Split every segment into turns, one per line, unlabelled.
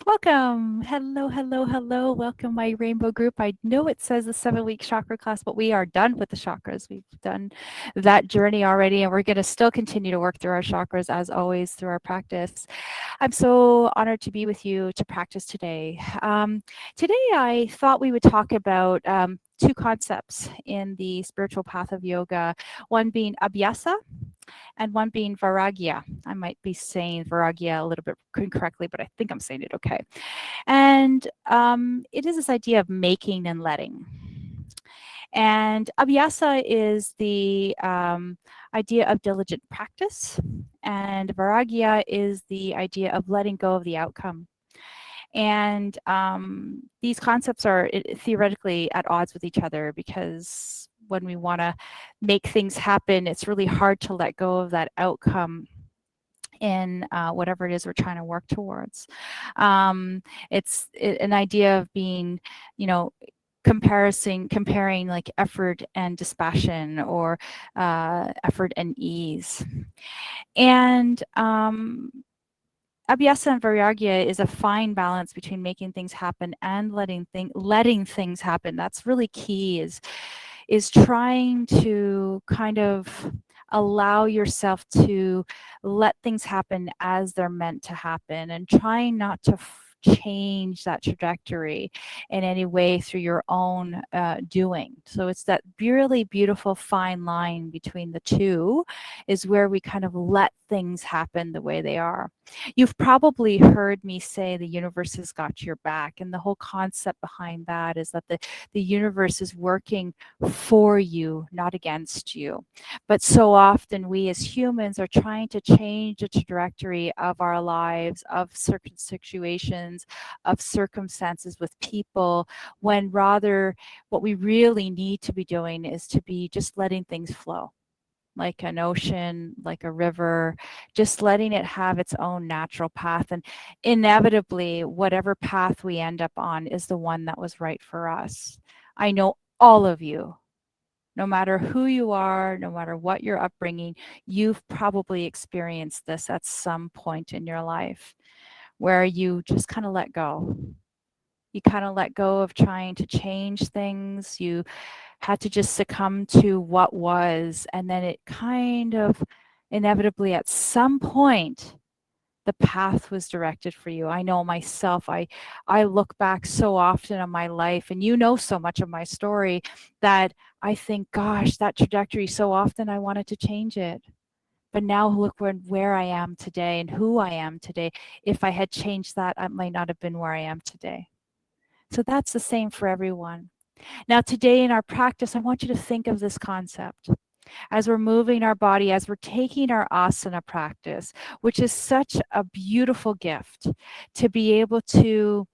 Welcome. Hello, hello, hello. Welcome, my rainbow group. I know it says the 7-week chakra class, but we are done with the chakras. We've done that journey already, and we're going to still continue to work through our chakras as always through our practice. I'm so honored to be with you to practice today. Today, I thought we would talk about two concepts in the spiritual path of yoga, one being abhyasa and one being Vairagya. I might be saying Vairagya a little bit incorrectly, but I think I'm saying it okay. And it is this idea of making and letting. And abhyasa is the idea of diligent practice, and Vairagya is the idea of letting go of the outcome. And these concepts are theoretically at odds with each other because when we want to make things happen, it's really hard to let go of that outcome in whatever it is we're trying to work towards. It's an idea of being, you know, comparing like effort and dispassion or effort and ease. And Abhyasa and Vairagya is a fine balance between making things happen and letting things happen. That's really key, is trying to kind of allow yourself to let things happen as they're meant to happen, and trying not to change that trajectory in any way through your own doing. So it's that really beautiful fine line between the two is where we kind of let things happen the way they are. You've probably heard me say the universe has got your back, and the whole concept behind that is that the universe is working for you, not against you. But so often we as humans are trying to change the trajectory of our lives, of certain situations, of circumstances with people, when rather what we really need to be doing is to be just letting things flow. Like an ocean, like a river, just letting it have its own natural path. And inevitably, whatever path we end up on is the one that was right for us. I know all of you, no matter who you are, no matter what your upbringing, you've probably experienced this at some point in your life where you just kind of let go. You kind of let go of trying to change things. You had to just succumb to what was, and then it kind of inevitably at some point the path was directed for you. I know myself, I look back so often on my life, and you know so much of my story, that I think, gosh, that trajectory, so often I wanted to change it. But now look where I am today and who I am today. If I had changed that, I might not have been where I am today. So that's the same for everyone. Now, today in our practice, I want you to think of this concept as we're moving our body, as we're taking our asana practice, which is such a beautiful gift to be able to.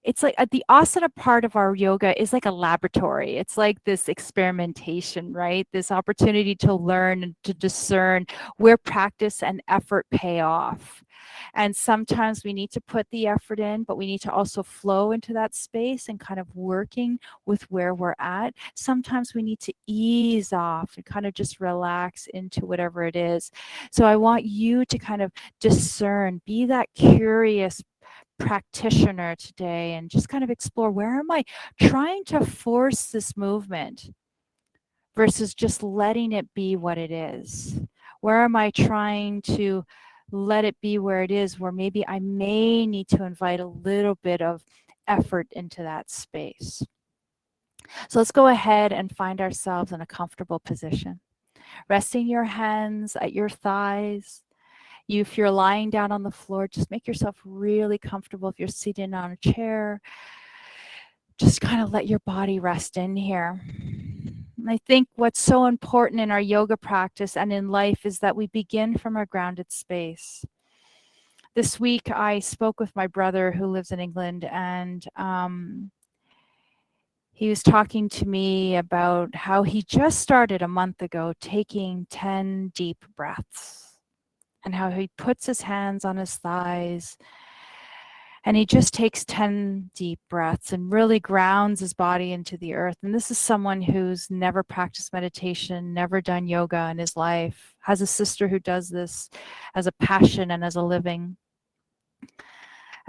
It's like the asana part of our yoga is like a laboratory. It's like this experimentation, right? This opportunity to learn and to discern where practice and effort pay off. And sometimes we need to put the effort in, but we need to also flow into that space and kind of working with where we're at. Sometimes we need to ease off and kind of just relax into whatever it is. So I want you to kind of discern, be that curious practitioner today, and just kind of explore, where am I trying to force this movement versus just letting it be what it is? Where am I trying to let it be where it is, where maybe I may need to invite a little bit of effort into that space? So let's go ahead and find ourselves in a comfortable position. Resting your hands at your thighs. If you're lying down on the floor, just make yourself really comfortable. If you're sitting on a chair, just kind of let your body rest in here. I think what's so important in our yoga practice and in life is that we begin from a grounded space. This week, I spoke with my brother who lives in England, and he was talking to me about how he just started a month ago taking 10 deep breaths, and how he puts his hands on his thighs and he just takes 10 deep breaths and really grounds his body into the earth. And this is someone who's never practiced meditation, never done yoga in his life, has a sister who does this as a passion and as a living.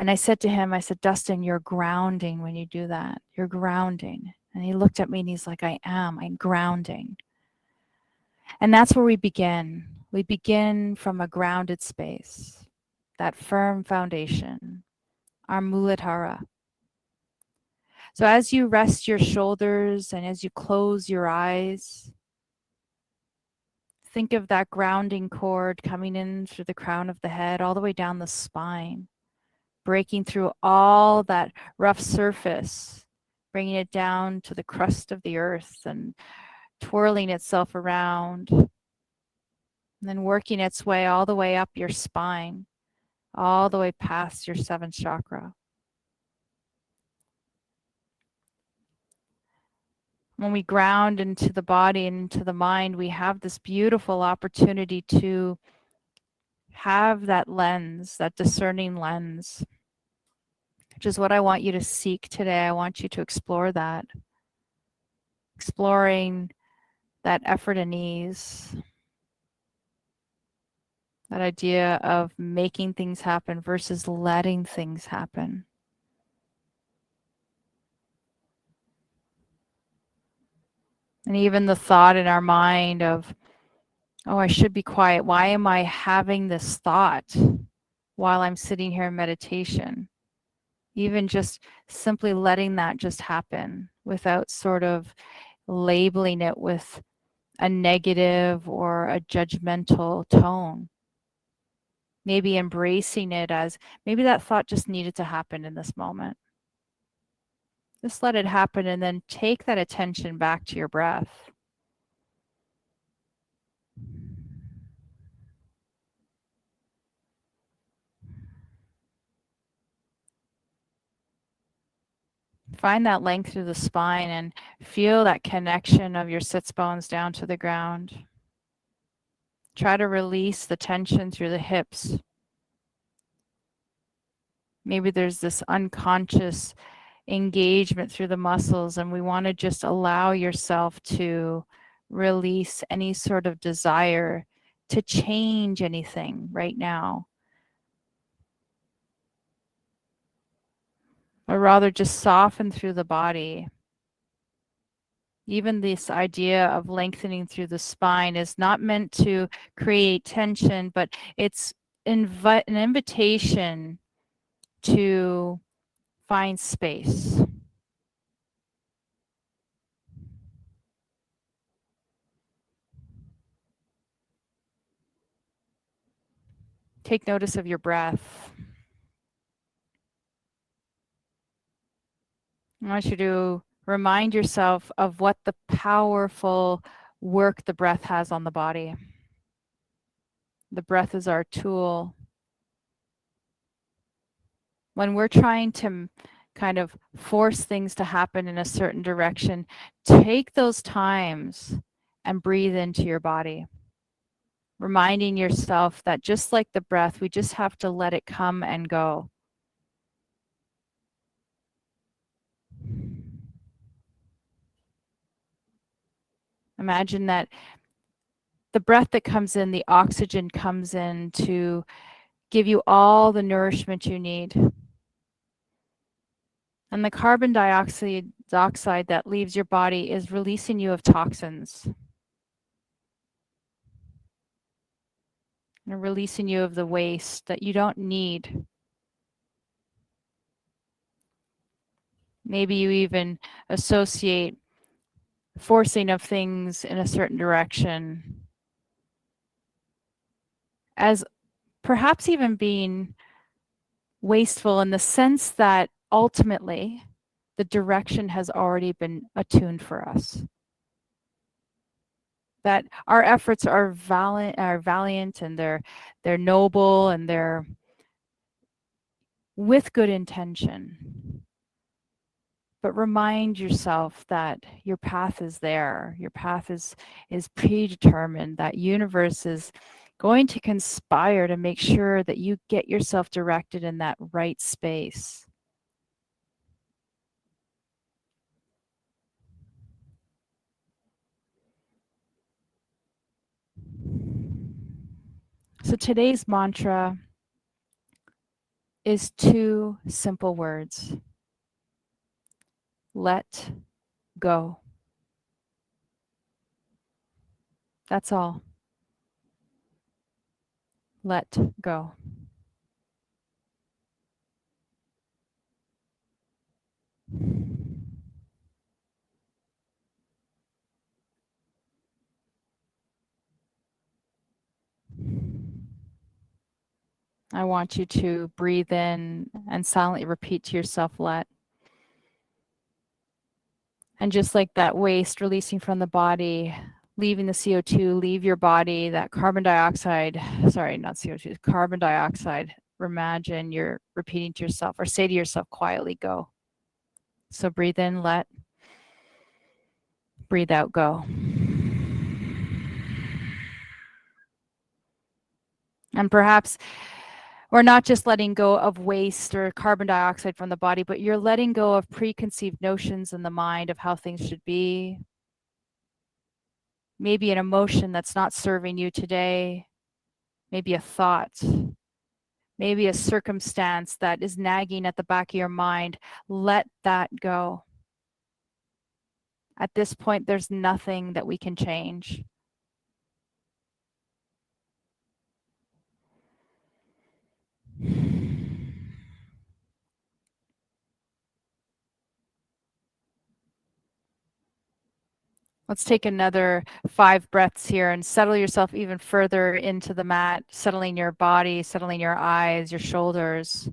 And I said to him, I said, Dustin, you're grounding when you do that. You're grounding. And he looked at me and he's like, I'm grounding. And that's where we begin. We begin from a grounded space, that firm foundation, our Muladhara. So as you rest your shoulders and as you close your eyes, think of that grounding cord coming in through the crown of the head, all the way down the spine, breaking through all that rough surface, bringing it down to the crust of the earth and twirling itself around, and then working its way all the way up your spine, all the way past your seventh chakra. When we ground into the body and into the mind, we have this beautiful opportunity to have that lens, that discerning lens, which is what I want you to seek today. I want you to explore that, exploring that effort and ease, that idea of making things happen versus letting things happen. And even the thought in our mind of, oh, I should be quiet. Why am I having this thought while I'm sitting here in meditation? Even just simply letting that just happen without sort of labeling it with a negative or a judgmental tone. Maybe embracing it as maybe that thought just needed to happen in this moment. Just let it happen and then take that attention back to your breath. Find that length through the spine and feel that connection of your sits bones down to the ground. Try to release the tension through the hips. Maybe there's this unconscious engagement through the muscles, and we want to just allow yourself to release any sort of desire to change anything right now, or rather just soften through the body. Even this idea of lengthening through the spine is not meant to create tension, but it's an invitation to find space. Take notice of your breath. I want you to remind yourself of what the powerful work the breath has on the body. The breath is our tool. When we're trying to kind of force things to happen in a certain direction, take those times and breathe into your body. Reminding yourself that just like the breath, we just have to let it come and go. Imagine that the breath that comes in, the oxygen comes in to give you all the nourishment you need. And the carbon dioxide that leaves your body is releasing you of toxins and releasing you of the waste that you don't need. Maybe you even associate forcing of things in a certain direction as perhaps even being wasteful in the sense that ultimately the direction has already been attuned for us. That our efforts are valiant and they're noble and they're with good intention. But remind yourself that your path is there. Your path is predetermined. That universe is going to conspire to make sure that you get yourself directed in that right space. So today's mantra is 2 simple words. Let go. That's all. Let go. I want you to breathe in and silently repeat to yourself, let. And just like that waste releasing from the body, leaving the CO2, leave your body, that carbon dioxide, sorry, not CO2, carbon dioxide, imagine you're repeating to yourself or say to yourself quietly, go. So breathe in, let, breathe out, go. And perhaps we're not just letting go of waste or carbon dioxide from the body, but you're letting go of preconceived notions in the mind of how things should be. Maybe an emotion that's not serving you today, maybe a thought, maybe a circumstance that is nagging at the back of your mind. Let that go. At this point, there's nothing that we can change. Let's take another 5 breaths here and settle yourself even further into the mat, settling your body, settling your eyes, your shoulders.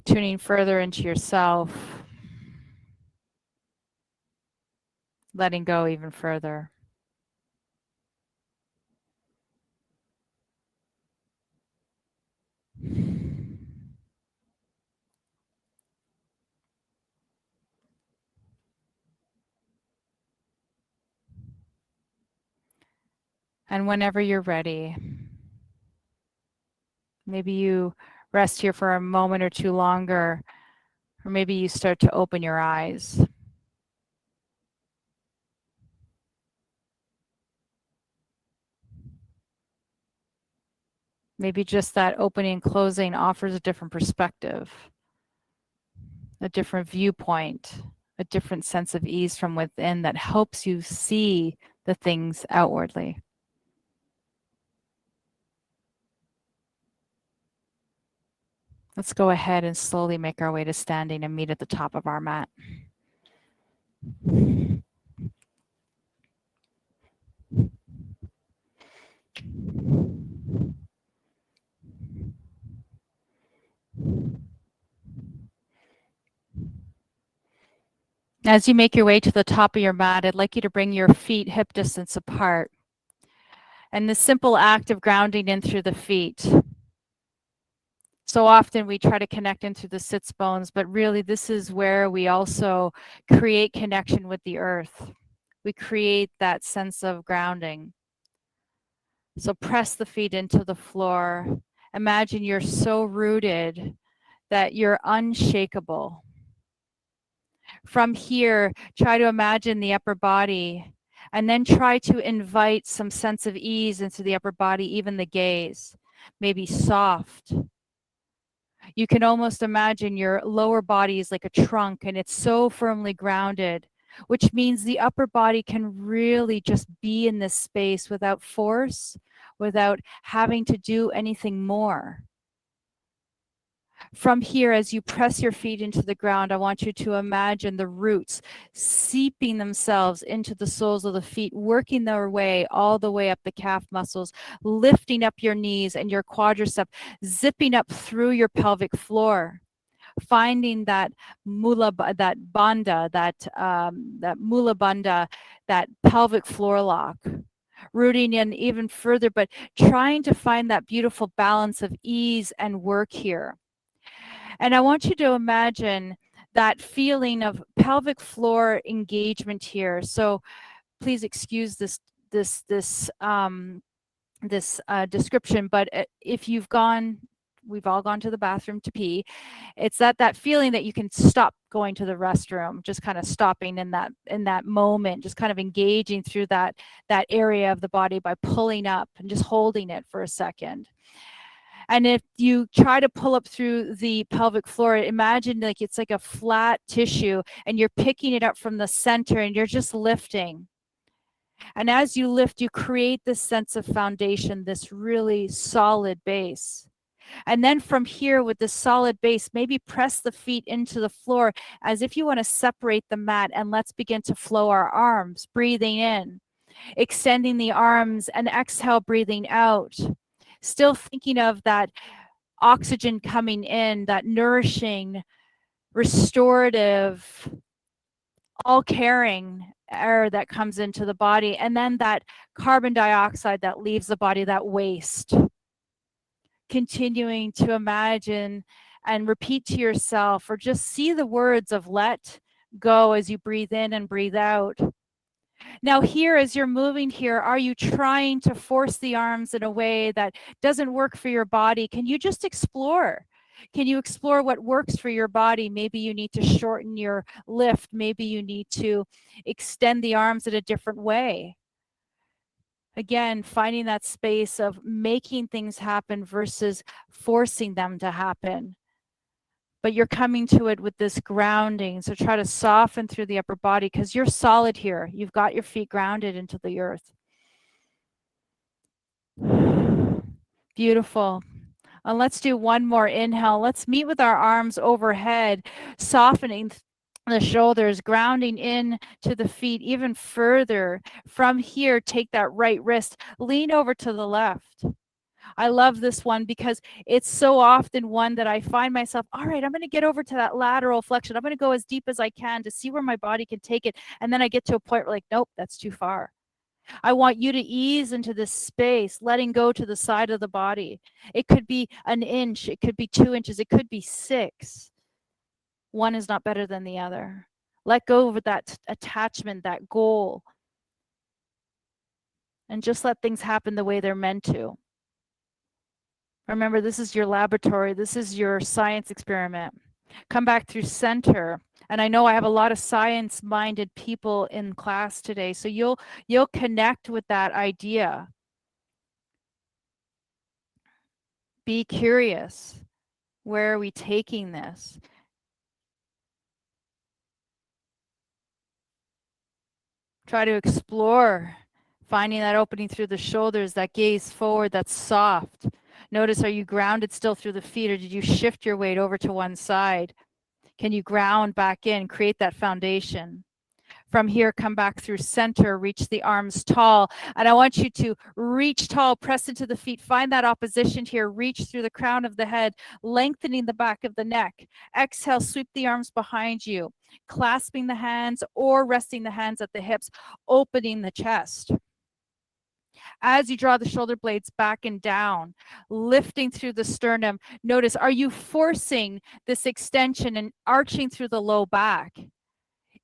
Tuning further into yourself, letting go even further. And whenever you're ready, maybe you rest here for a moment or two longer, or maybe you start to open your eyes. Maybe just that opening and closing offers a different perspective, a different viewpoint, a different sense of ease from within that helps you see the things outwardly. Let's go ahead and slowly make our way to standing and meet at the top of our mat. As you make your way to the top of your mat, I'd like you to bring your feet hip distance apart. And the simple act of grounding in through the feet. So often we try to connect into the sits bones, but really this is where we also create connection with the earth. We create that sense of grounding. So press the feet into the floor. Imagine you're so rooted that you're unshakable. From here, try to imagine the upper body and then try to invite some sense of ease into the upper body, even the gaze, maybe soft. You can almost imagine your lower body is like a trunk and it's so firmly grounded, which means the upper body can really just be in this space without force, without having to do anything more. From here, as you press your feet into the ground, I want you to imagine the roots seeping themselves into the soles of the feet, working their way all the way up the calf muscles, lifting up your knees and your quadricep, zipping up through your pelvic floor. Finding that that bandha, that mula bandha, that pelvic floor lock, rooting in even further, but trying to find that beautiful balance of ease and work here. And I want you to imagine that feeling of pelvic floor engagement here. So please excuse this description, but if we've all gone to the bathroom to pee. It's that feeling that you can stop going to the restroom, just kind of stopping in that moment, just kind of engaging through that area of the body by pulling up and just holding it for a second. And if you try to pull up through the pelvic floor, imagine like it's like a flat tissue and you're picking it up from the center and you're just lifting. And as you lift, you create this sense of foundation, this really solid base. And then from here, with this solid base, maybe press the feet into the floor as if you want to separate the mat, and let's begin to flow our arms, breathing in, extending the arms, and exhale, breathing out. Still thinking of that oxygen coming in, that nourishing, restorative, all caring air that comes into the body, and then that carbon dioxide that leaves the body, that waste. Continuing to imagine and repeat to yourself, or just see the words of let go as you breathe in and breathe out. Now here, as you're moving here, are you trying to force the arms in a way that doesn't work for your body? Can you just explore? Can you explore what works for your body? Maybe you need to shorten your lift. Maybe you need to extend the arms in a different way. Again, finding that space of making things happen versus forcing them to happen. But you're coming to it with this grounding. So try to soften through the upper body because you're solid here. You've got your feet grounded into the earth. Beautiful. Let's do one more inhale. Let's meet with our arms overhead, softening the shoulders, grounding in to the feet even further. From here, take that right wrist, lean over to the left. I love this one because it's so often one that I find myself, all right, I'm going to get over to that lateral flexion. I'm going to go as deep as I can to see where my body can take it. And then I get to a point where like, nope, that's too far. I want you to ease into this space, letting go to the side of the body. It could be an inch, it could be 2 inches, it could be 6. One is not better than the other. Let go of that attachment, that goal, and just let things happen the way they're meant to. Remember, this is your laboratory. This is your science experiment. Come back through center. And I know I have a lot of science-minded people in class today, so you'll connect with that idea. Be curious. Where are we taking this? Try to explore, finding that opening through the shoulders, that gaze forward, that's soft. Notice, are you grounded still through the feet, or did you shift your weight over to one side? Can you ground back in, create that foundation? From here, come back through center, reach the arms tall. And I want you to reach tall, press into the feet, find that opposition here, reach through the crown of the head, lengthening the back of the neck. Exhale, sweep the arms behind you, clasping the hands or resting the hands at the hips, opening the chest. As you draw the shoulder blades back and down, lifting through the sternum, notice, are you forcing this extension and arching through the low back?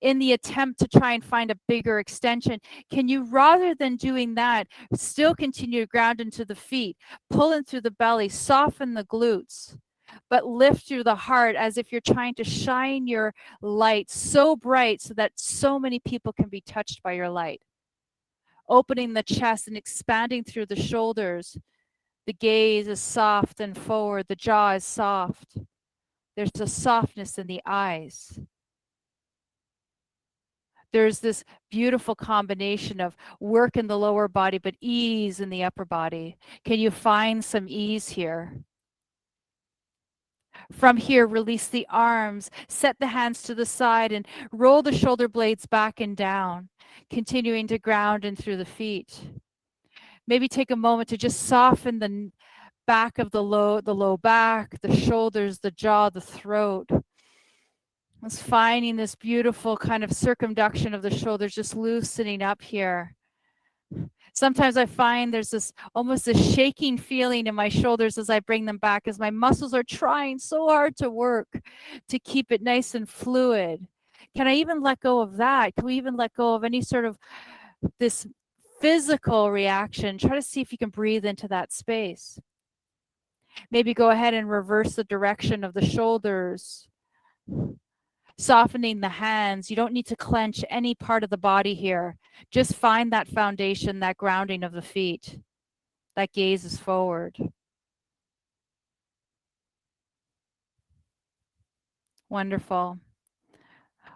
In the attempt to try and find a bigger extension, can you, rather than doing that, still continue to ground into the feet, pull in through the belly, soften the glutes, but lift through the heart as if you're trying to shine your light so bright so that so many people can be touched by your light. Opening the chest and expanding through the shoulders. The gaze is soft and forward. The jaw is soft. There's a softness in the eyes. There's this beautiful combination of work in the lower body, but ease in the upper body. Can you find some ease here? From here, release the arms, set the hands to the side, and roll the shoulder blades back and down, continuing to ground in through the feet. Maybe take a moment to just soften the back of the low back, the shoulders, the jaw, the throat. It's finding this beautiful kind of circumduction of the shoulders, just loosening up here. Sometimes I find there's this almost a shaking feeling in my shoulders as I bring them back, as my muscles are trying so hard to work to keep it nice and fluid. Can I even let go of that? Can we even let go of any sort of this physical reaction, try to see if you can breathe into that space. Maybe go ahead and reverse the direction of the shoulders, softening the hands. You don't need to clench any part of the body here. Just find that foundation, that grounding of the feet. That gaze is forward. Wonderful.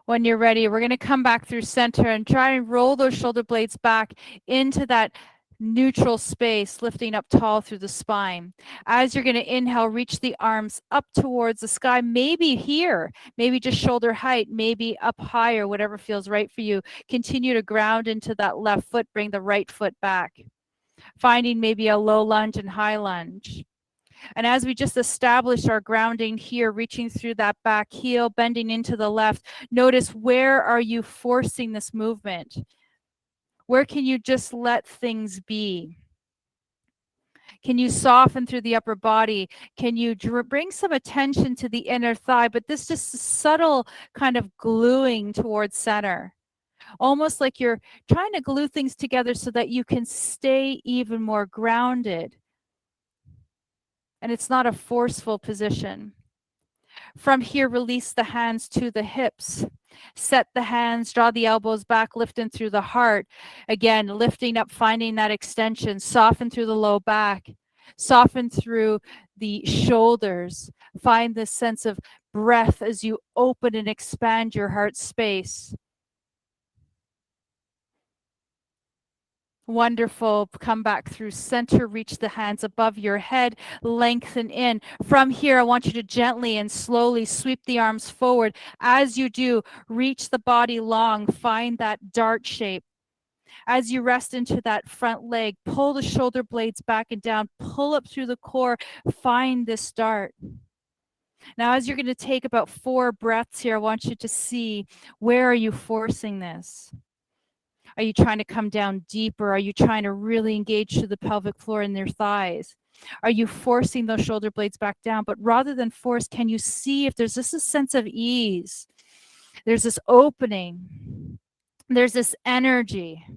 When you're ready, we're going to come back through center and try and roll those shoulder blades back into that neutral space, lifting up tall through the spine. As you're going to inhale, reach the arms up towards the sky, maybe here, maybe just shoulder height, maybe up higher, whatever feels right for you. Continue to ground into that left foot, bring the right foot back. Finding maybe a low lunge and high lunge. And as we just established our grounding here, reaching through that back heel, bending into the left, notice where are you forcing this movement? Where can you just let things be? Can you soften through the upper body? Can you bring some attention to the inner thigh? But this just subtle kind of gluing towards center. Almost like you're trying to glue things together so that you can stay even more grounded. And it's not a forceful position. From here, release the hands to the hips. Set the hands, draw the elbows back, lifting through the heart. Again, lifting up, finding that extension. Soften through the low back. Soften through the shoulders. Find this sense of breath as you open and expand your heart space. Wonderful. Come back through center, reach the hands above your head, lengthen in. From here, I want you to gently and slowly sweep the arms forward. As you do, reach the body long, find that dart shape. As you rest into that front leg, pull the shoulder blades back and down, pull up through the core, find this dart. Now, as you're going to take about 4 breaths here, I want you to see, where are you forcing this? Are you trying to come down deeper? Are you trying to really engage to the pelvic floor and your thighs? Are you forcing those shoulder blades back down? But rather than force, can you see if there's just a sense of ease? There's this opening. There's this energy.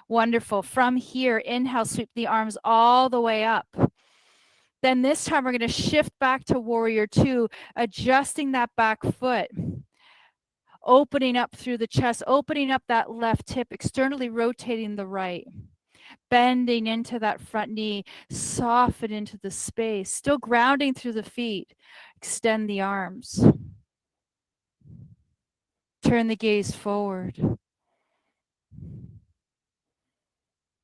Wonderful. From here, inhale, sweep the arms all the way up. Then this time we're going to shift back to warrior 2, adjusting that back foot. Opening up through the chest, opening up that left hip, externally rotating the right. Bending into that front knee, soften into the space, still grounding through the feet. Extend the arms. Turn the gaze forward.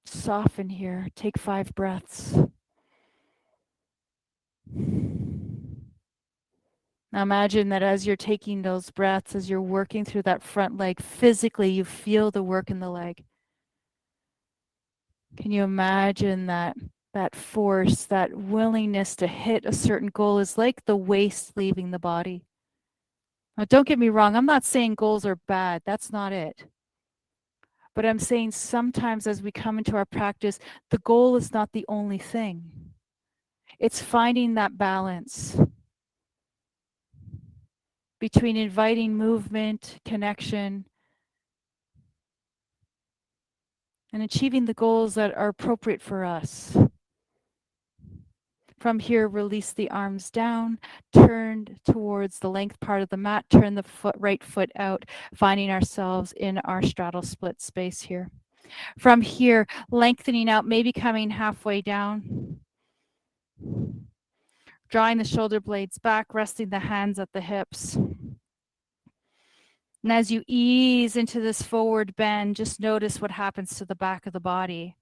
Soften here. Take 5 breaths. Now imagine that as you're taking those breaths, as you're working through that front leg, physically you feel the work in the leg. Can you imagine that force, that willingness to hit a certain goal is like the waste leaving the body? Now, don't get me wrong, I'm not saying goals are bad. That's not it. But I'm saying sometimes as we come into our practice, the goal is not the only thing. It's finding that balance between inviting movement, connection, and achieving the goals that are appropriate for us. From here, release the arms down, turn towards the length part of the mat, turn the right foot out, finding ourselves in our straddle split space here. From here, lengthening out, maybe coming halfway down. Drawing the shoulder blades back, resting the hands at the hips. And as you ease into this forward bend, just notice what happens to the back of the body.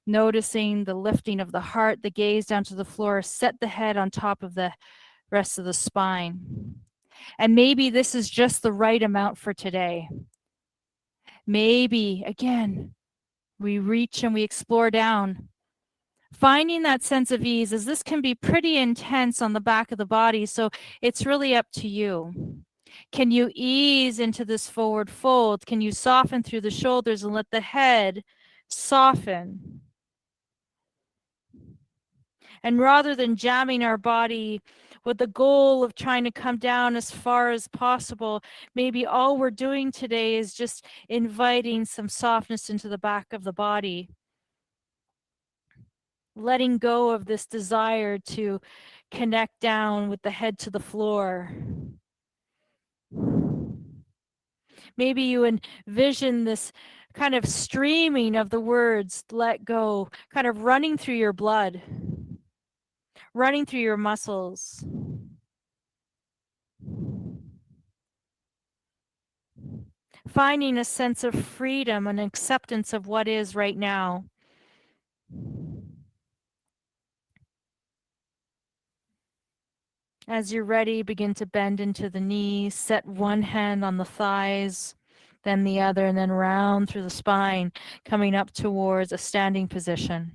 Noticing the lifting of the heart, the gaze down to the floor, set the head on top of the rest of the spine. And maybe this is just the right amount for today. Maybe, again, we reach and we explore down. Finding that sense of ease, as this can be pretty intense on the back of the body, so it's really up to you. Can you ease into this forward fold? Can you soften through the shoulders and let the head soften? And rather than jamming our body with the goal of trying to come down as far as possible, maybe all we're doing today is just inviting some softness into the back of the body. Letting go of this desire to connect down with the head to the floor. Maybe you envision this kind of streaming of the words, let go, kind of running through your blood, running through your muscles. Finding a sense of freedom and acceptance of what is right now. As you're ready, begin to bend into the knees, set one hand on the thighs, then the other, and then round through the spine, coming up towards a standing position.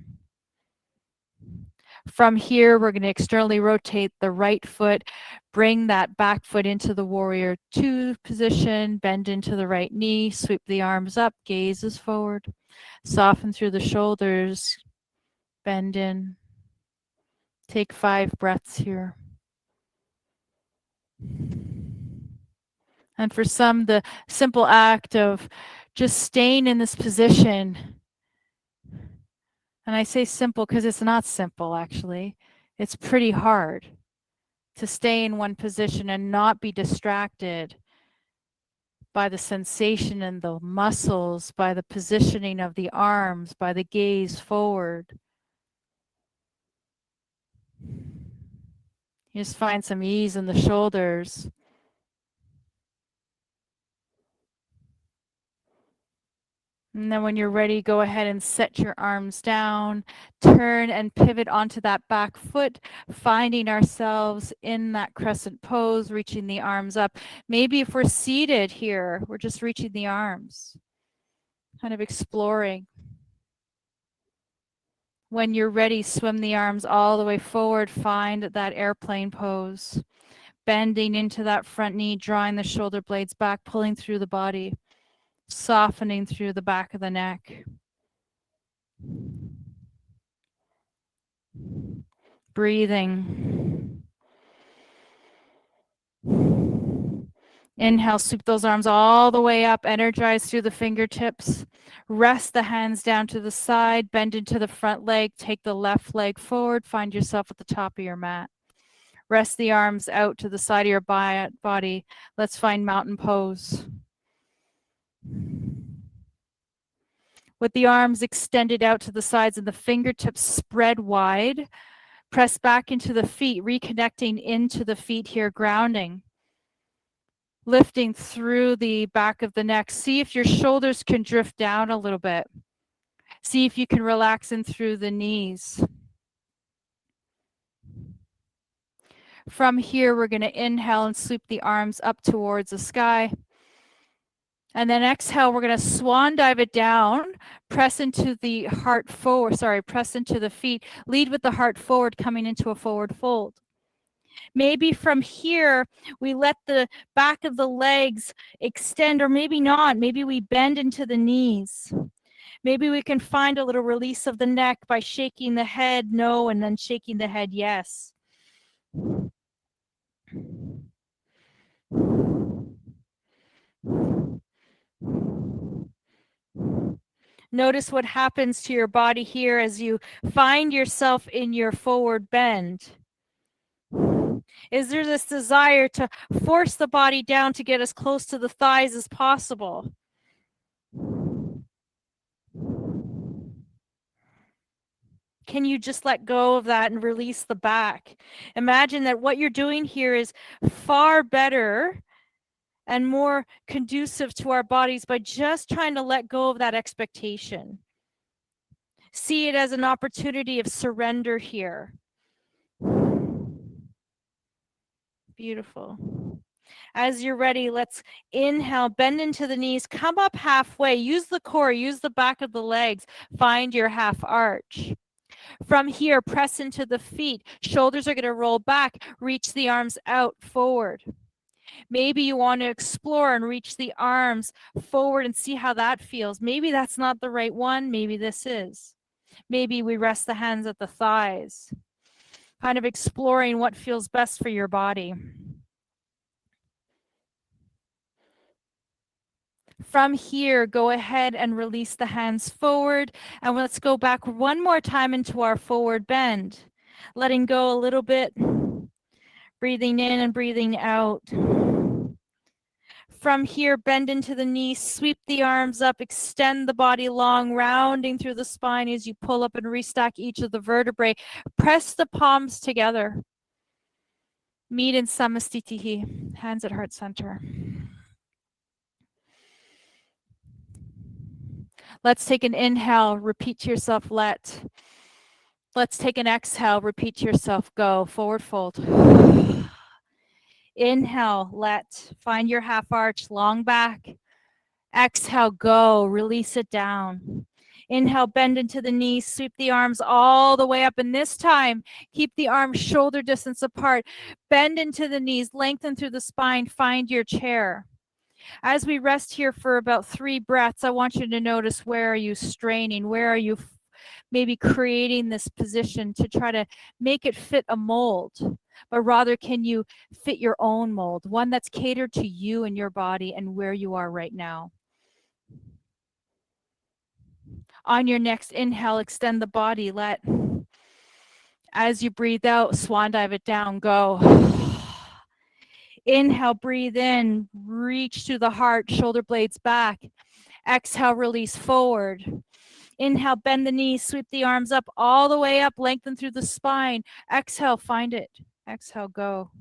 From here, we're going to externally rotate the right foot, bring that back foot into the warrior two position, bend into the right knee, sweep the arms up, gazes forward, soften through the shoulders, bend in. Take 5 breaths here. And for some, the simple act of just staying in this position, and I say simple because it's not simple actually, it's pretty hard to stay in one position and not be distracted by the sensation in the muscles, by the positioning of the arms, by the gaze forward. You just find some ease in the shoulders. And then when you're ready, go ahead and set your arms down, turn and pivot onto that back foot, finding ourselves in that crescent pose, reaching the arms up. Maybe if we're seated here, we're just reaching the arms, kind of exploring. When you're ready, swim the arms all the way forward, find that airplane pose, bending into that front knee, drawing the shoulder blades back, pulling through the body, softening through the back of the neck. Breathing. Inhale, sweep those arms all the way up, energize through the fingertips. Rest the hands down to the side, bend into the front leg, take the left leg forward, find yourself at the top of your mat. Rest the arms out to the side of your body. Let's find mountain pose. With the arms extended out to the sides and the fingertips spread wide, press back into the feet, reconnecting into the feet here, grounding. Lifting through the back of the neck. See if your shoulders can drift down a little bit. See if you can relax in through the knees. From here, we're going to inhale and sweep the arms up towards the sky. And then exhale, we're going to swan dive it down, press into the heart forward, press into the feet, lead with the heart forward, coming into a forward fold. Maybe from here, we let the back of the legs extend, or maybe not. Maybe we bend into the knees. Maybe we can find a little release of the neck by shaking the head no and then shaking the head yes. Notice what happens to your body here as you find yourself in your forward bend. Is there this desire to force the body down to get as close to the thighs as possible? Can you just let go of that and release the back? Imagine that what you're doing here is far better and more conducive to our bodies by just trying to let go of that expectation. See it as an opportunity of surrender here. Beautiful. As you're ready, let's inhale, bend into the knees, come up halfway, use the core, use the back of the legs, find your half arch. From here, press into the feet. Shoulders are going to roll back. Reach the arms out forward. Maybe you want to explore and reach the arms forward and see how that feels. Maybe that's not the right one. Maybe this is. Maybe we rest the hands at the thighs. kind of exploring what feels best for your body. From here, go ahead and release the hands forward. And let's go back one more time into our forward bend. Letting go a little bit. Breathing in and breathing out. From here, bend into the knees, sweep the arms up, extend the body long, rounding through the spine as you pull up and restack each of the vertebrae. Press the palms together. Meet in Samastitihi, hands at heart center. Let's take an inhale, repeat to yourself, let. Let's take an exhale, repeat to yourself, go, forward fold. Inhale, let, find your half arch, long back. Exhale, go, release it down. Inhale, bend into the knees, sweep the arms all the way up. And this time, keep the arms shoulder distance apart. Bend into the knees, lengthen through the spine, find your chair. As we rest here for about 3 breaths, I want you to notice, where are you straining? Where are you maybe creating this position to try to make it fit a mold? But rather, can you fit your own mold, one that's catered to you and your body and where you are right now? On your next inhale, extend the body. Let, as you breathe out, swan dive it down. Go. Inhale, breathe in, reach to the heart, shoulder blades back. Exhale, release forward. Inhale, bend the knees, sweep the arms up, all the way up, lengthen through the spine. Exhale, find it. Exhale, go.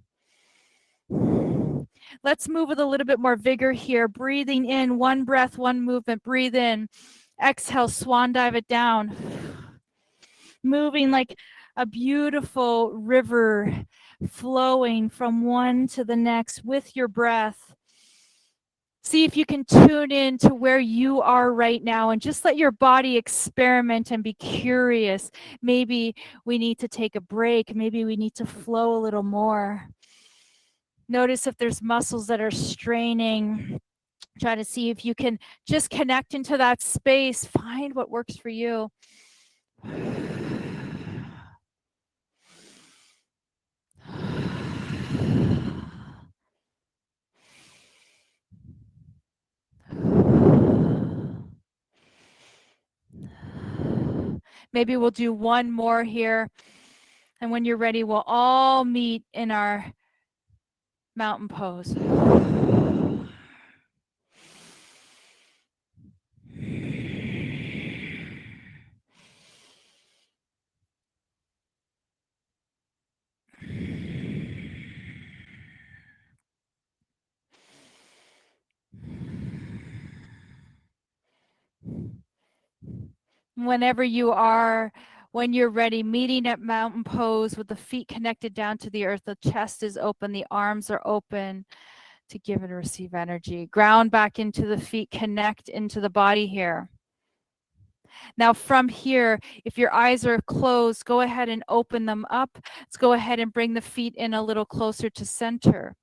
Let's move with a little bit more vigor here. Breathing in, one breath, one movement. Breathe in. Exhale, swan dive it down. Moving like a beautiful river, flowing from one to the next with your breath. See if you can tune in to where you are right now and just let your body experiment and be curious. Maybe we need to take a break. Maybe we need to flow a little more. Notice if there's muscles that are straining. Try to see if you can just connect into that space. Find what works for you. Maybe we'll do one more here. And when you're ready, we'll all meet in our mountain pose. Whenever you are, when you're ready, meeting at mountain pose with the feet connected down to the earth, the chest is open, the arms are open to give and receive energy. Ground back into the feet, connect into the body here. Now from here, if your eyes are closed, go ahead and open them up. Let's go ahead and bring the feet in a little closer to center.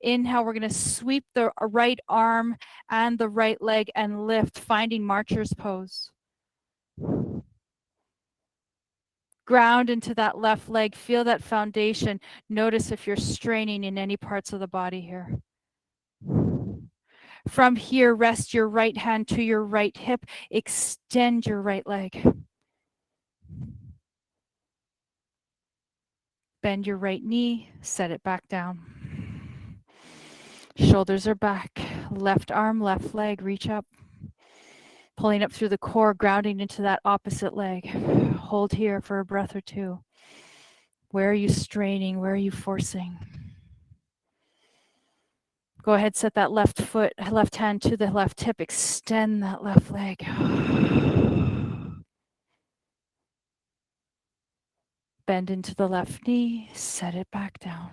Inhale, we're going to sweep the right arm and the right leg and lift, finding marcher's pose. Ground into that left leg, feel that foundation. Notice if you're straining in any parts of the body here. From here, rest your right hand to your right hip, extend your right leg. Bend your right knee, set it back down. Shoulders are back, left arm, left leg, reach up. Pulling up through the core, grounding into that opposite leg. Hold here for a breath or two. Where are you straining? Where are you forcing? Go ahead, set that left foot, left hand to the left hip, extend that left leg. Bend into the left knee, set it back down.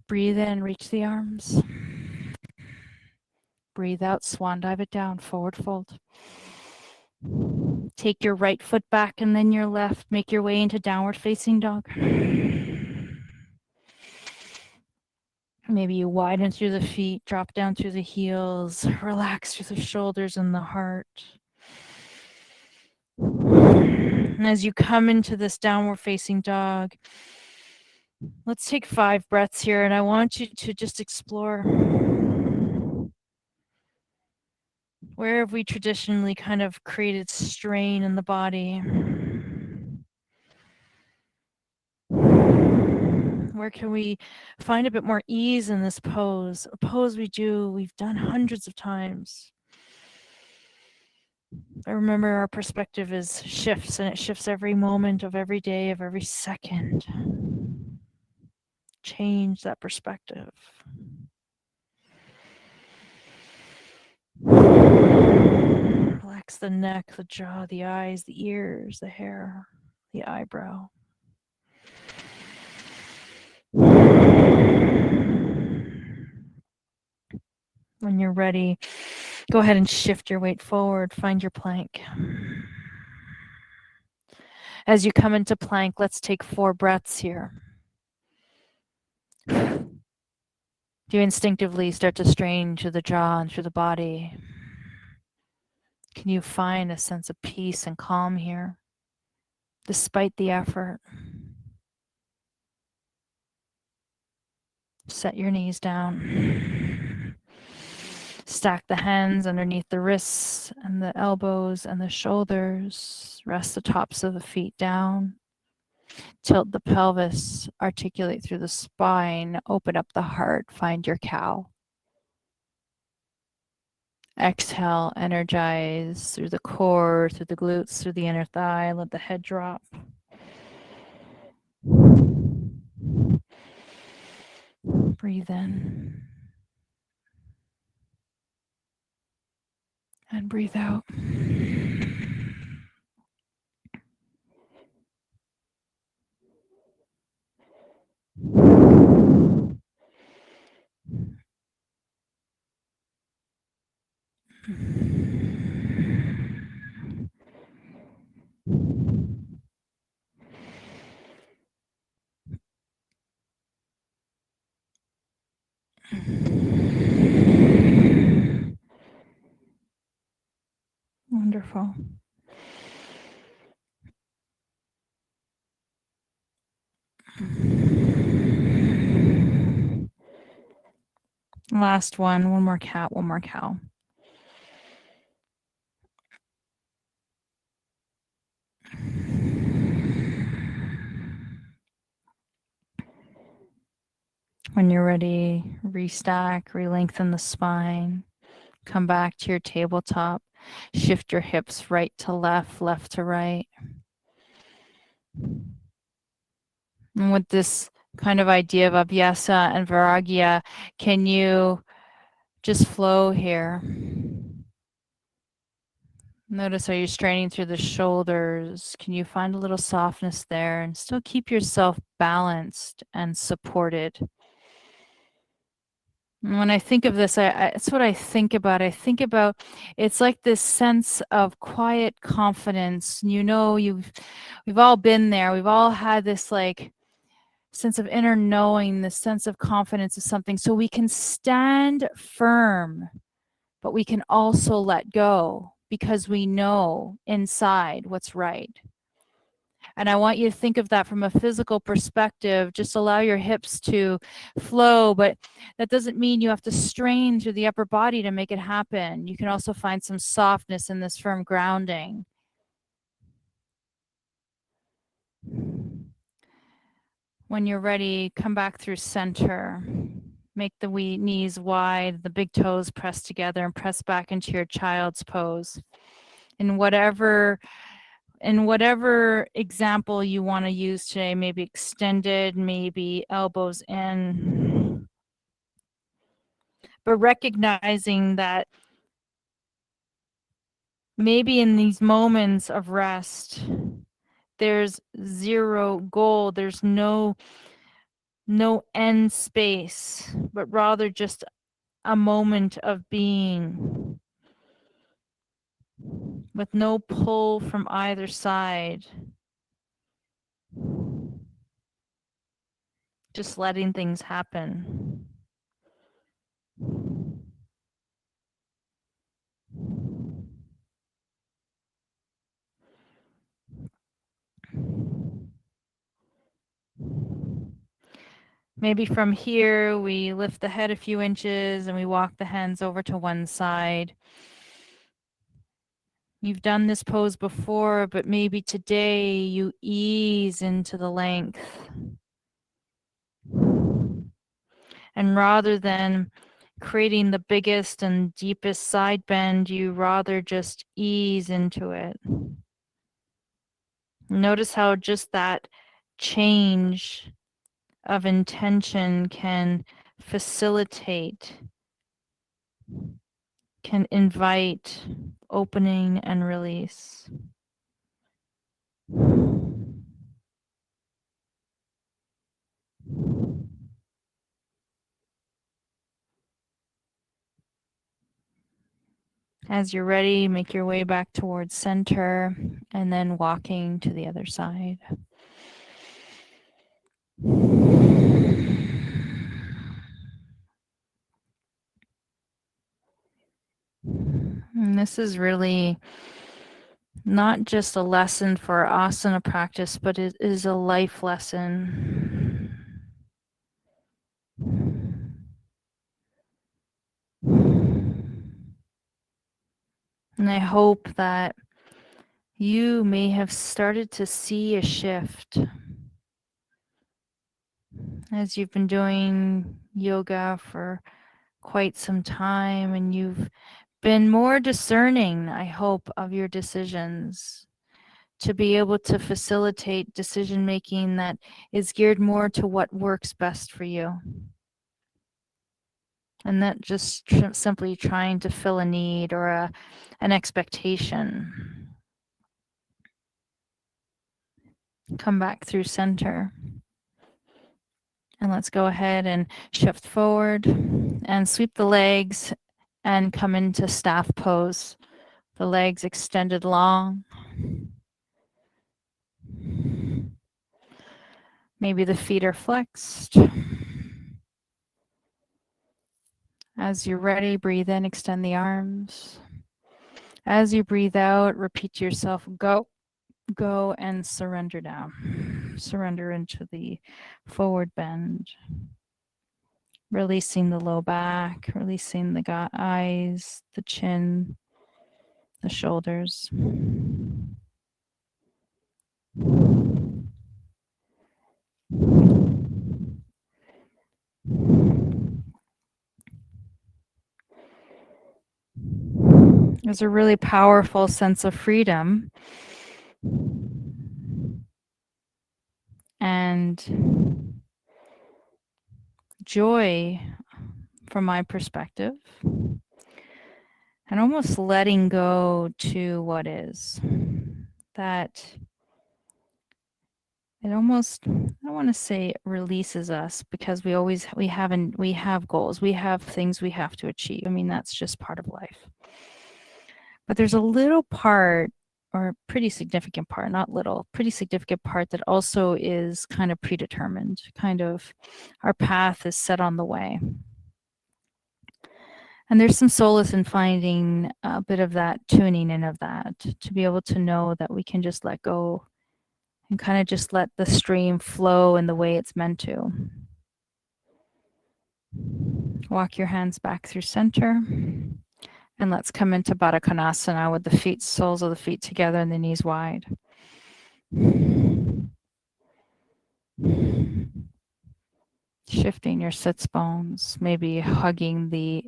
Breathe in, reach the arms. Breathe out, swan dive it down, forward fold. Take your right foot back and then your left. Make your way into downward facing dog. Maybe you widen through the feet, drop down through the heels, relax through the shoulders and the heart. And as you come into this downward facing dog, let's take 5 breaths here, and I want you to just explore where have we traditionally kind of created strain in the body. Where can we find a bit more ease in this pose? A pose we've done hundreds of times. I remember our perspective is shifts, and it shifts every moment of every day, of every second. Change that perspective. Relax the neck, the jaw, the eyes, the ears, the hair, the eyebrow. When you're ready, go ahead and shift your weight forward. Find your plank. As you come into plank, let's take 4 breaths here. Do you instinctively start to strain through the jaw and through the body? Can you find a sense of peace and calm here, despite the effort? Set your knees down. Stack the hands underneath the wrists and the elbows and the shoulders. Rest the tops of the feet down. Tilt the pelvis, articulate through the spine, open up the heart, find your cow. Exhale, energize through the core, through the glutes, through the inner thigh. Let the head drop. Breathe in. And breathe out. Wonderful. Last one more cat, one more cow. When you're ready, restack, re-lengthen the spine. Come back to your tabletop. Shift your hips right to left, left to right. And with this kind of idea of abhyasa and vairagya, can you just flow here? Notice, are you straining through the shoulders? Can you find a little softness there and still keep yourself balanced and supported? And when I think of this, it's what I think about. I think about it's like this sense of quiet confidence. You know, we've all been there. We've all had this like sense of inner knowing, this sense of confidence of something. So we can stand firm, but we can also let go because we know inside what's right. And I want you to think of that from a physical perspective. Just allow your hips to flow, but that doesn't mean you have to strain through the upper body to make it happen. You can also find some softness in this firm grounding. When you're ready, come back through center. Make the knees wide, the big toes pressed together, and press back into your child's pose. In whatever example you want to use today, maybe extended, maybe elbows in, but recognizing that maybe in these moments of rest, there's zero goal, there's no end space, but rather just a moment of being with no pull from either side. Just letting things happen. Maybe from here, we lift the head a few inches and we walk the hands over to one side. You've done this pose before, but maybe today you ease into the length. And rather than creating the biggest and deepest side bend, you rather just ease into it. Notice how just that change of intention can facilitate, can invite opening and release. As you're ready, make your way back towards center and then walking to the other side. And this is really not just a lesson for asana practice, but it is a life lesson. And I hope that you may have started to see a shift as you've been doing yoga for quite some time, and you've been more discerning, I hope, of your decisions, to be able to facilitate decision making that is geared more to what works best for you. And not just simply trying to fill a need or an expectation. Come back through center. And let's go ahead and shift forward and sweep the legs and come into staff pose. The legs extended long. Maybe the feet are flexed. As you're ready, breathe in, extend the arms. As you breathe out, repeat to yourself, go, go, and surrender down. Surrender into the forward bend. Releasing the low back, releasing the eyes, the chin, the shoulders. There's a really powerful sense of freedom and joy from my perspective, and almost letting go to what is. That it almost, I don't want to say releases us, because we have goals, we have things we have to achieve. I mean, that's just part of life. But there's a little part, or a pretty significant part, not little, pretty significant part that also is kind of predetermined, kind of our path is set on the way. And there's some solace in finding a bit of that tuning in of that, to be able to know that we can just let go and kind of just let the stream flow in the way it's meant to. Walk your hands back through center. And let's come into Baddha Konasana with the feet, soles of the feet together and the knees wide. Shifting your sits bones, maybe hugging the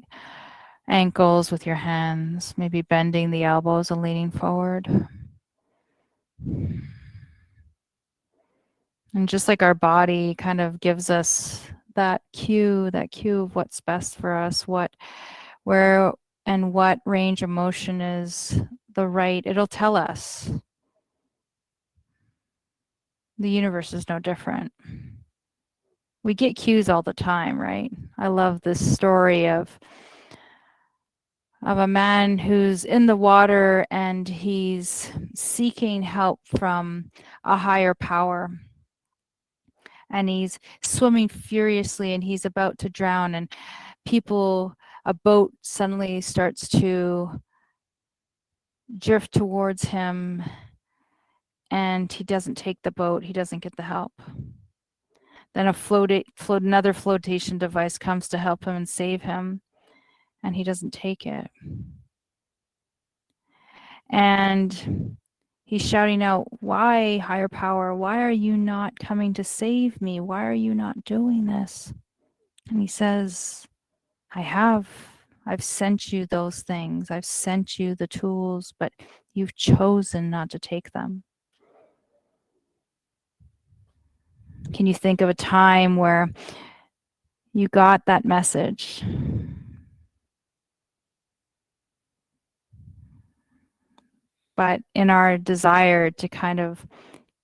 ankles with your hands, maybe bending the elbows and leaning forward. And just like our body kind of gives us that cue of what's best for us, where and what range of motion is the right, it'll tell us. The universe is no different. We get cues all the time, right? I love this story of a man who's in the water and he's seeking help from a higher power. And he's swimming furiously and he's about to drown, and a boat suddenly starts to drift towards him, and he doesn't take the boat, he doesn't get the help. Then another flotation device comes to help him and save him, and he doesn't take it. And he's shouting out, "Why, higher power? Why are you not coming to save me? Why are you not doing this?" And he says, I've sent you those things. I've sent you the tools, but you've chosen not to take them. Can you think of a time where you got that message, but in our desire to kind of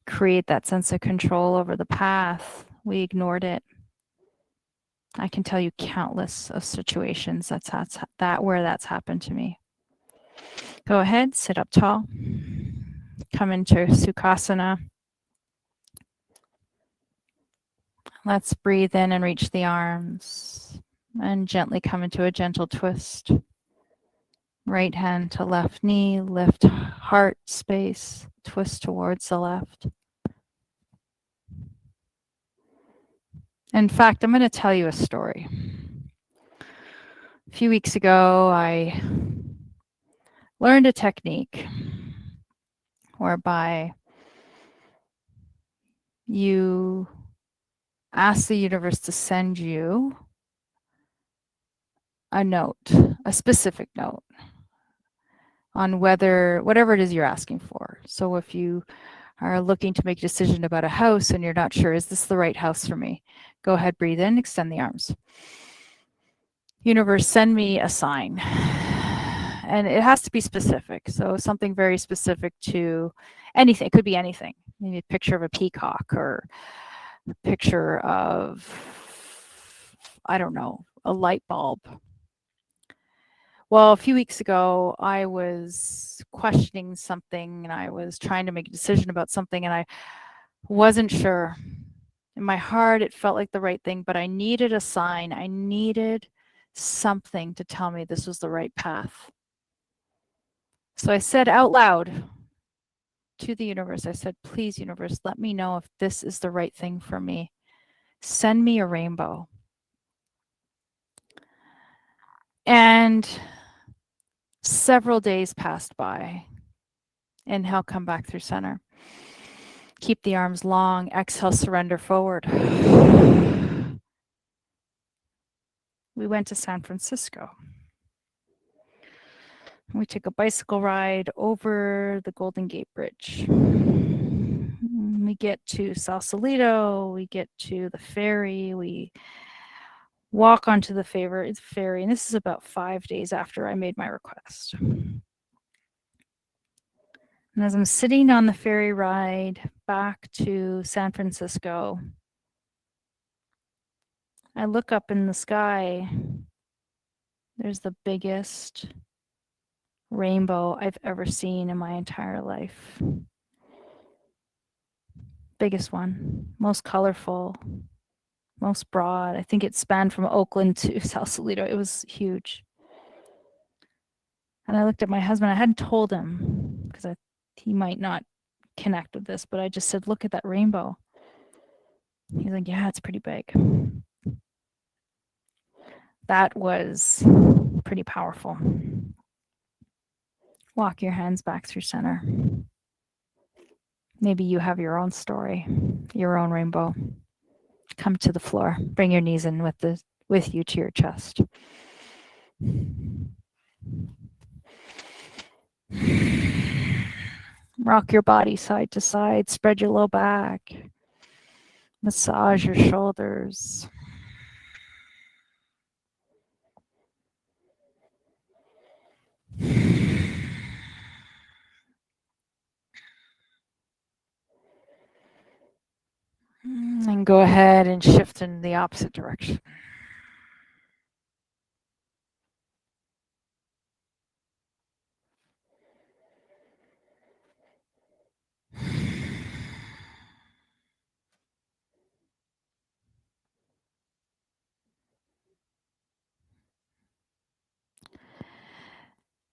create that sense of control over the path, we ignored it? I can tell you countless of situations where that's happened to me. Go ahead, sit up tall. Come into Sukhasana. Let's breathe in and reach the arms and gently come into a gentle twist. Right hand to left knee, lift heart space, twist towards the left. In fact, I'm going to tell you a story. A few weeks ago, I learned a technique whereby you ask the universe to send you a note, a specific note on whatever it is you're asking for. So if you are looking to make a decision about a house and you're not sure, is this the right house for me? Go ahead, breathe in, extend the arms. Universe, send me a sign. And it has to be specific. So something very specific to anything. It could be anything. Maybe a picture of a peacock or a picture of, I don't know, a light bulb. Well, a few weeks ago, I was questioning something and I was trying to make a decision about something and I wasn't sure. In my heart, it felt like the right thing, but I needed a sign. I needed something to tell me this was the right path. So I said out loud to the universe, I said, please, universe, let me know if this is the right thing for me. Send me a rainbow. And several days passed by. Inhale, come back through center. Keep the arms long. Exhale, surrender forward. We went to San Francisco. We took a bicycle ride over the Golden Gate Bridge. We get to Sausalito, we get to the ferry, we walk onto the ferry, and this is about 5 days after I made my request. And as I'm sitting on the ferry ride back to San Francisco, I look up in the sky. There's the biggest rainbow I've ever seen in my entire life. Biggest one, most colorful, most broad. I think it spanned from Oakland to Sausalito. It was huge. And I looked at my husband. I hadn't told him because he might not connect with this, but I just said, look at that rainbow. He's like, yeah, it's pretty big. That was pretty powerful. Walk your hands back through center. Maybe you have your own story, your own rainbow. Come to the floor. Bring your knees in with you to your chest. Rock your body side to side. Spread your low back. Massage your shoulders. And go ahead and shift in the opposite direction.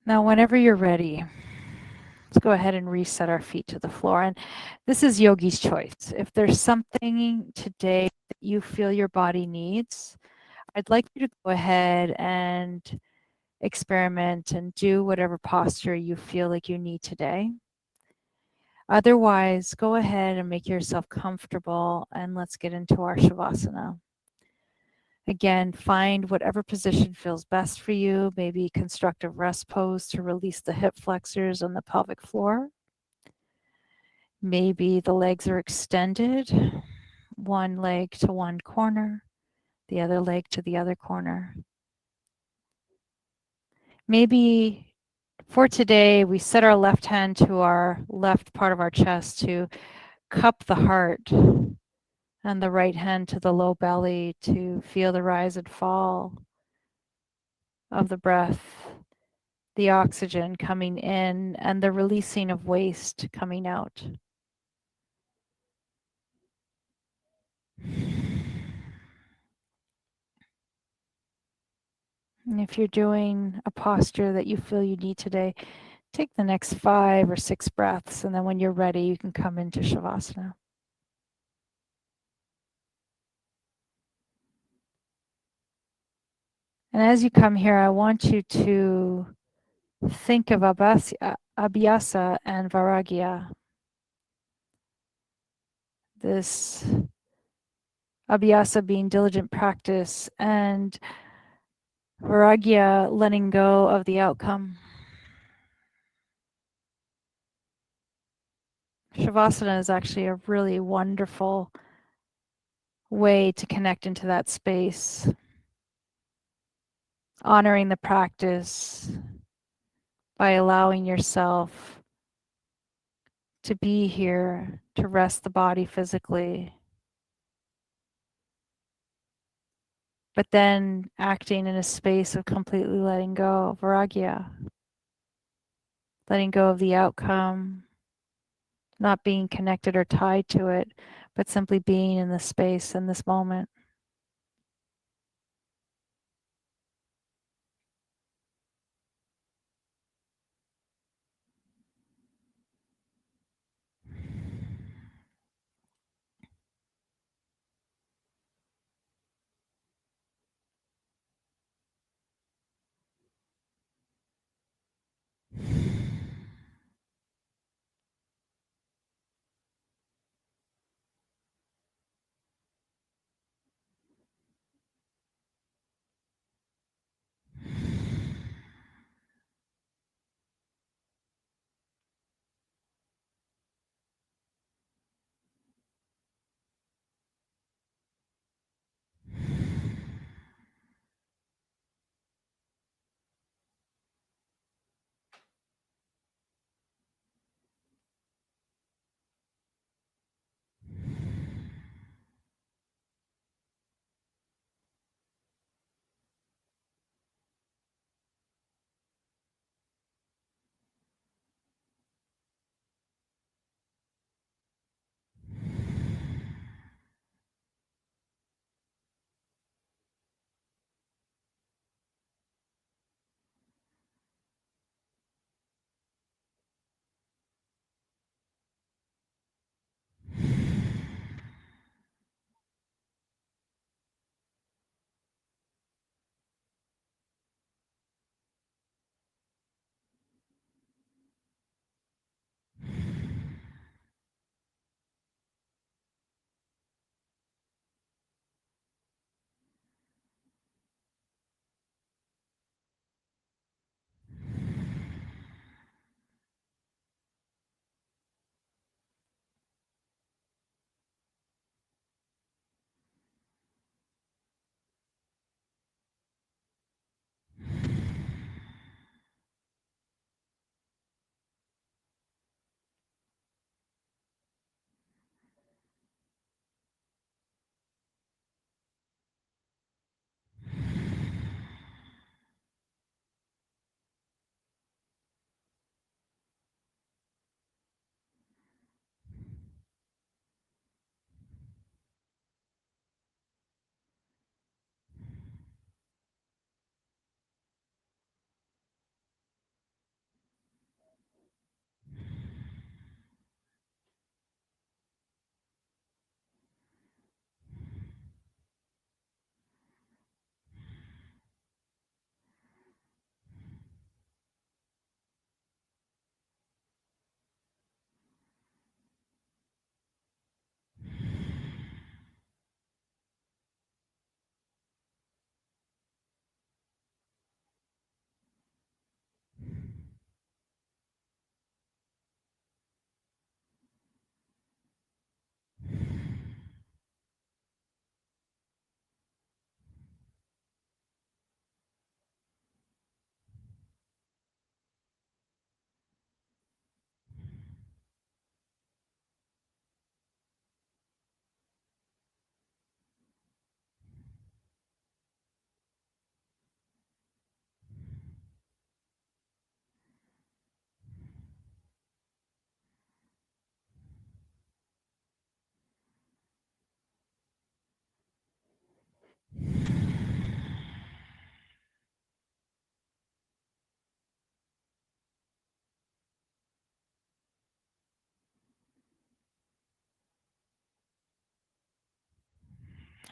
Now, whenever you're ready, let's go ahead and reset our feet to the floor. And this is yogi's choice. If there's something today that you feel your body needs, I'd like you to go ahead and experiment and do whatever posture you feel like you need today. Otherwise, go ahead and make yourself comfortable and let's get into our Shavasana. Again, find whatever position feels best for you, maybe constructive rest pose to release the hip flexors on the pelvic floor. Maybe the legs are extended, one leg to one corner, the other leg to the other corner. Maybe for today, we set our left hand to our left part of our chest to cup the heart, and the right hand to the low belly to feel the rise and fall of the breath, the oxygen coming in, and the releasing of waste coming out. And if you're doing a posture that you feel you need today, take the next 5 or 6 breaths, and then when you're ready, you can come into Shavasana. And as you come here, I want you to think of abhyasa and vairagya. This abhyasa being diligent practice, and vairagya letting go of the outcome. Shavasana is actually a really wonderful way to connect into that space, honoring the practice by allowing yourself to be here, to rest the body physically, but then acting in a space of completely letting go, vairagya, letting go of the outcome, not being connected or tied to it, but simply being in the space in this moment.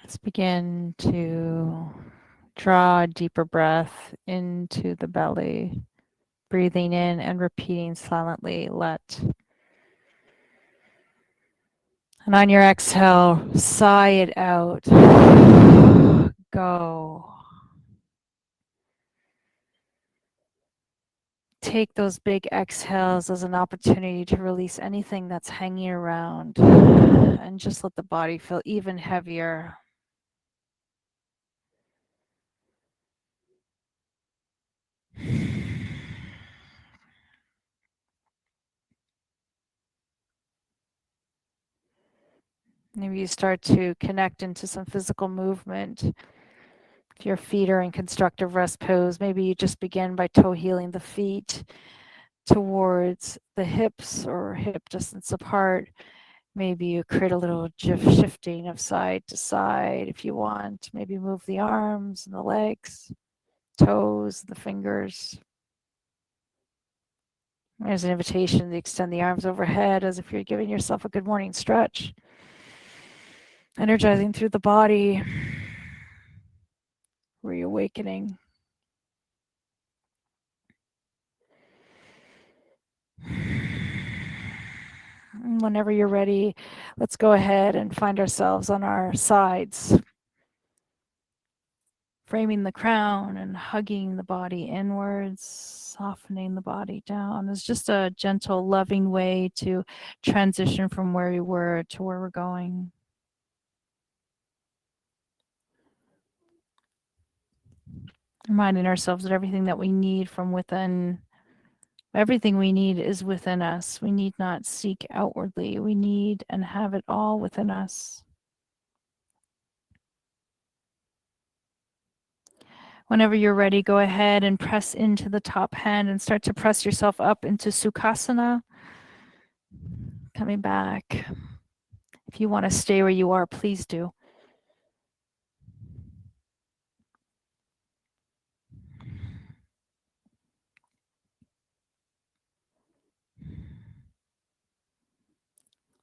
Let's begin to draw a deeper breath into the belly, breathing in and repeating silently, let. And on your exhale, sigh it out. Go. Take those big exhales as an opportunity to release anything that's hanging around and just let the body feel even heavier. Maybe you start to connect into some physical movement. If your feet are in constructive rest pose, maybe you just begin by toe heeling the feet towards the hips or hip distance apart. Maybe you create a little shifting of side to side if you want. Maybe move the arms and the legs, toes, the fingers. There's an invitation to extend the arms overhead as if you're giving yourself a good morning stretch. Energizing through the body, reawakening. Whenever you're ready, let's go ahead and find ourselves on our sides, framing the crown and hugging the body inwards, softening the body down. It's just a gentle, loving way to transition from where we were to where we're going. Reminding ourselves that everything that we need from within, everything we need is within us. We need not seek outwardly. We need and have it all within us. Whenever you're ready, go ahead and press into the top hand and start to press yourself up into Sukhasana. Coming back. If you want to stay where you are, please do.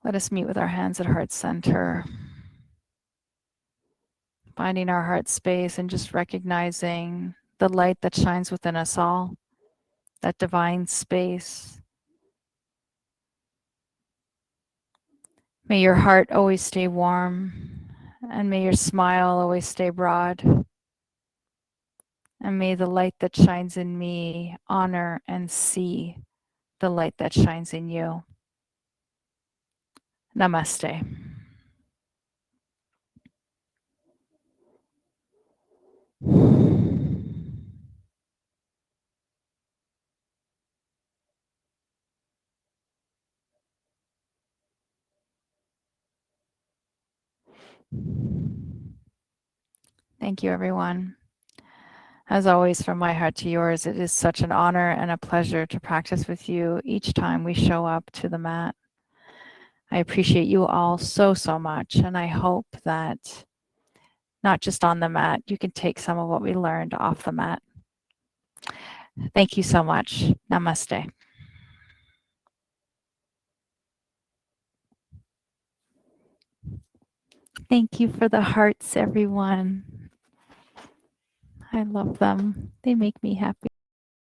Let us meet with our hands at heart center. Finding our heart space and just recognizing the light that shines within us all, that divine space. May your heart always stay warm, and may your smile always stay broad. And may the light that shines in me honor and see the light that shines in you. Namaste. Thank you, everyone. As always, from my heart to yours, it is such an honor and a pleasure to practice with you each time we show up to the mat. I appreciate you all so, so much, and I hope that not just on the mat, you can take some of what we learned off the mat. Thank you so much. Namaste. Thank you for the hearts, everyone. I love them. They make me happy.